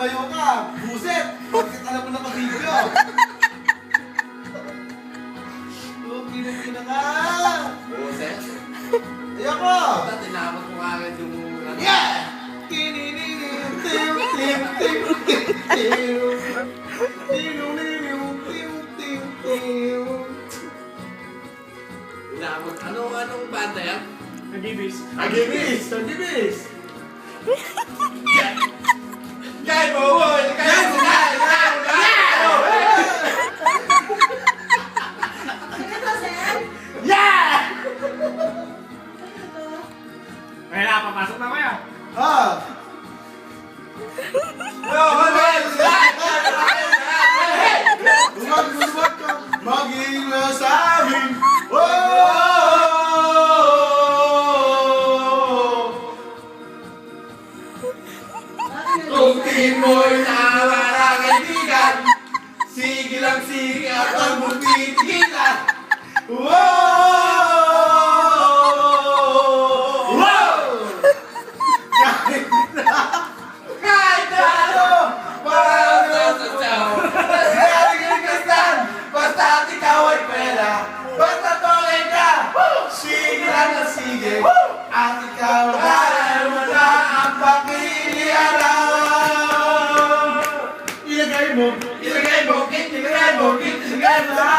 lumayo ka. Buset! Bakit alam mo na pag-video? Pina ka! Boses. Ayoko! Basta tinamot mo agad yung... Yeah! Tinamot. Anong banda yan? Nag-ibis. Agibis! Agibis! Kaya mo! Kaya mo! Kaya papasok na kaya. Ah! Lumag ka! Maging nasa amin! Kung tingin mo'y nawa ng kaibigan, sige lang sige at huwag mong titigilan. Kahit na ano, parang nasasaw. Galing kastan, basta't ikaw ay pera. Basta tolay ka, sige lang na sige. At ikaw dahil mo na ang pakilianan. Ilagay mo, ilagay mo, ilagay mo, ilagay mo.